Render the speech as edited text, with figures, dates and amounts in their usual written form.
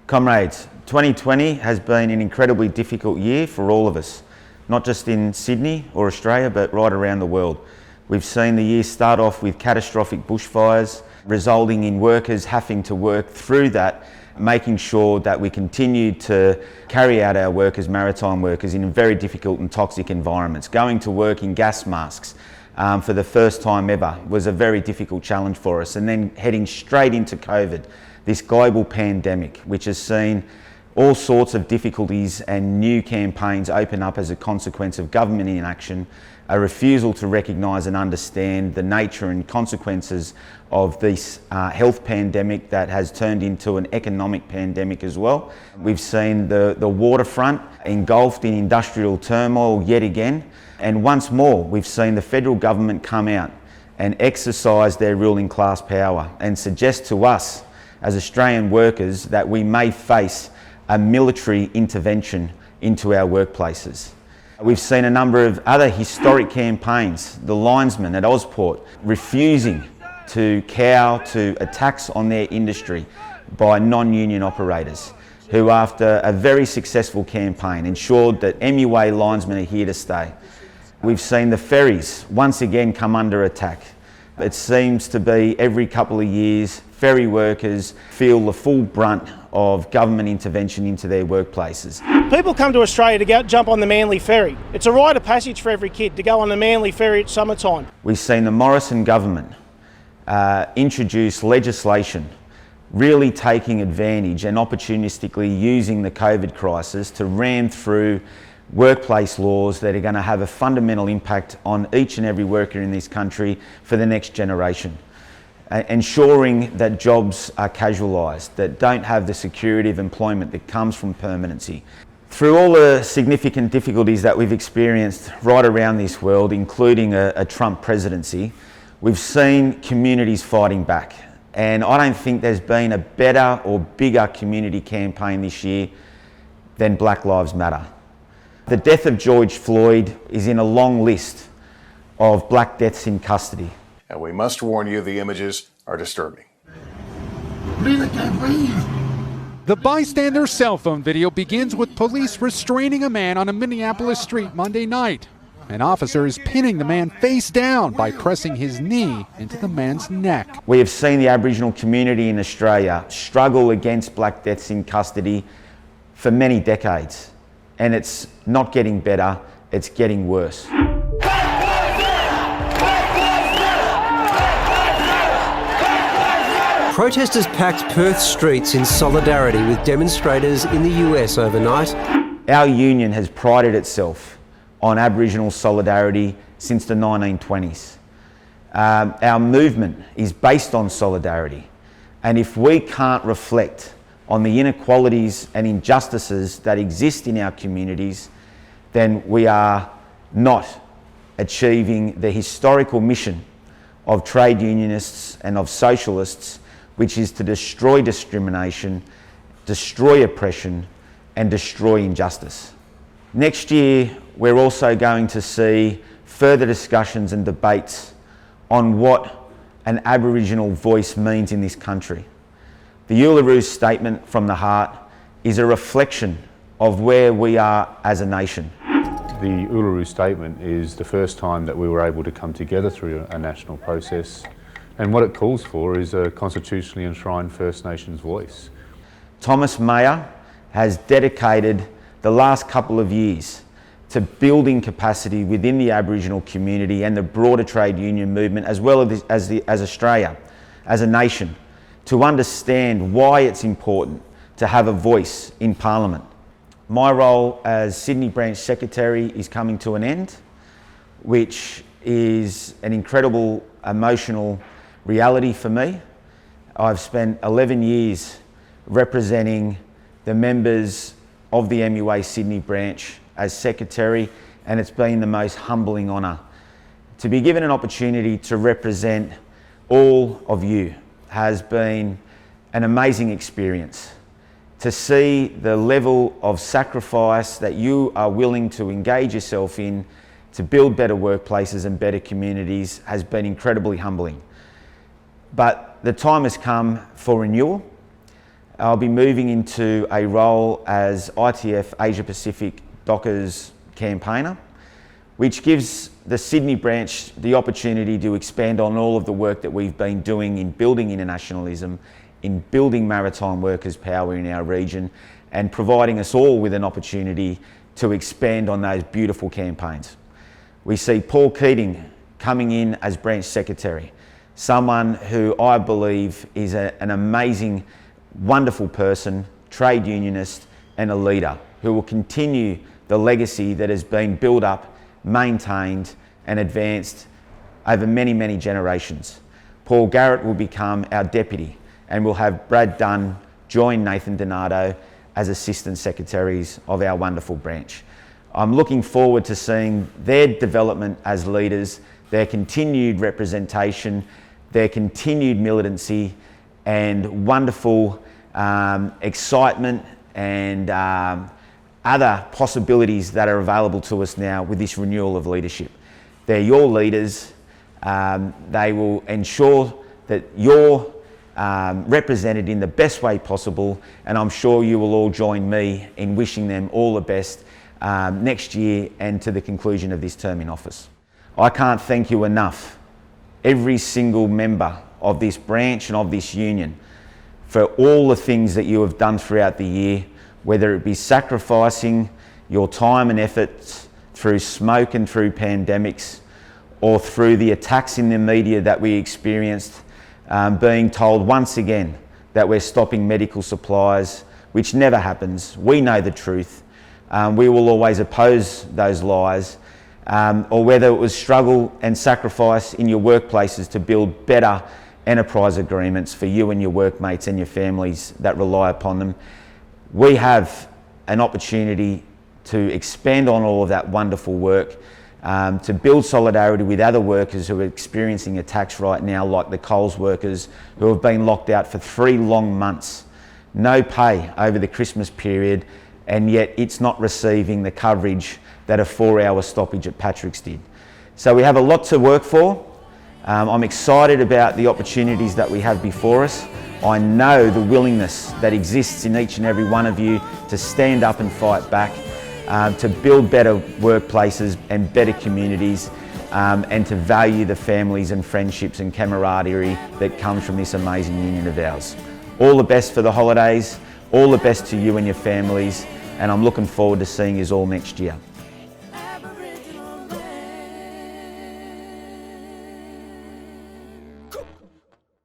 Comrades, 2020 has been an incredibly difficult year for all of us, not just in Sydney or Australia, but right around the world. We've seen the year start off with catastrophic bushfires, resulting in workers having to work through that, making sure that we continue to carry out our work as maritime workers in very difficult and toxic environments. Going to work in gas masks for the first time ever was a very difficult challenge for us, and then heading straight into COVID, this global pandemic, which has seen all sorts of difficulties and new campaigns open up as a consequence of government inaction, a refusal to recognise and understand the nature and consequences of this health pandemic that has turned into an economic pandemic as well. We've seen the waterfront engulfed in industrial turmoil yet again, and once more we've seen the federal government come out and exercise their ruling class power and suggest to us as Australian workers that we may face a military intervention into our workplaces. We've seen a number of other historic campaigns, the linesmen at Ozport refusing to cow to attacks on their industry by non-union operators, who after a very successful campaign ensured that MUA linesmen are here to stay. We've seen the ferries once again come under attack. It seems to be every couple of years ferry workers feel the full brunt of government intervention into their workplaces. People come to Australia to go jump on the Manly ferry. It's a rite of passage for every kid to go on the Manly ferry at summertime. We've seen the Morrison government introduce legislation really taking advantage and opportunistically using the COVID crisis to ram through workplace laws that are going to have a fundamental impact on each and every worker in this country for the next generation. Ensuring that jobs are casualised, that don't have the security of employment that comes from permanency. Through all the significant difficulties that we've experienced right around this world, including a Trump presidency, we've seen communities fighting back. And I don't think there's been a better or bigger community campaign this year than Black Lives Matter. The death of George Floyd is in a long list of black deaths in custody. And we must warn you, the images are disturbing. The bystander's cell phone video begins with police restraining a man on a Minneapolis street Monday night. An officer is pinning the man face down by pressing his knee into the man's neck. We have seen the Aboriginal community in Australia struggle against black deaths in custody for many decades. And it's not getting better, it's getting worse. Protesters packed Perth streets in solidarity with demonstrators in the US overnight. Our union has prided itself on Aboriginal solidarity since the 1920s. Our movement is based on solidarity, and if we can't reflect on the inequalities and injustices that exist in our communities, then we are not achieving the historical mission of trade unionists and of socialists, which is to destroy discrimination, destroy oppression, and destroy injustice. Next year, we're also going to see further discussions and debates on what an Aboriginal voice means in this country. The Uluru Statement from the Heart is a reflection of where we are as a nation. The Uluru Statement is the first time that we were able to come together through a national process, and what it calls for is a constitutionally enshrined First Nations voice. Thomas Mayer has dedicated the last couple of years to building capacity within the Aboriginal community and the broader trade union movement, as well as Australia, as a nation, to understand why it's important to have a voice in Parliament. My role as Sydney Branch Secretary is coming to an end, which is an incredible emotional reality for me. I've spent 11 years representing the members of the MUA Sydney branch as Secretary, and it's been the most humbling honour. To be given an opportunity to represent all of you has been an amazing experience. To see the level of sacrifice that you are willing to engage yourself in to build better workplaces and better communities has been incredibly humbling. But the time has come for renewal. I'll be moving into a role as ITF Asia Pacific Dockers campaigner, which gives the Sydney branch the opportunity to expand on all of the work that we've been doing in building internationalism, in building maritime workers' power in our region, and providing us all with an opportunity to expand on those beautiful campaigns. We see Paul Keating coming in as branch secretary, someone who I believe is an amazing, wonderful person, trade unionist and a leader who will continue the legacy that has been built up, maintained and advanced over many, many generations. Paul Garrett will become our deputy, and we'll have Brad Dunn join Nathan Donato as assistant secretaries of our wonderful branch. I'm looking forward to seeing their development as leaders, their continued representation, their continued militancy and wonderful excitement and other possibilities that are available to us now with this renewal of leadership. They're your leaders. They will ensure that you're represented in the best way possible, and I'm sure you will all join me in wishing them all the best next year and to the conclusion of this term in office. I can't thank you enough, every single member of this branch and of this union, for all the things that you have done throughout the year, whether it be sacrificing your time and efforts through smoke and through pandemics, or through the attacks in the media that we experienced, being told once again that we're stopping medical supplies, which never happens. We know the truth. We will always oppose those lies, or whether it was struggle and sacrifice in your workplaces to build better enterprise agreements for you and your workmates and your families that rely upon them. We have an opportunity to expand on all of that wonderful work, to build solidarity with other workers who are experiencing attacks right now, like the Coles workers who have been locked out for 3 long months, no pay over the Christmas period, and yet it's not receiving the coverage that a 4-hour stoppage at Patrick's did. So we have a lot to work for. I'm excited about the opportunities that we have before us. I know the willingness that exists in each and every one of you to stand up and fight back, to build better workplaces and better communities, and to value the families and friendships and camaraderie that comes from this amazing union of ours. All the best for the holidays, all the best to you and your families, and I'm looking forward to seeing you all next year.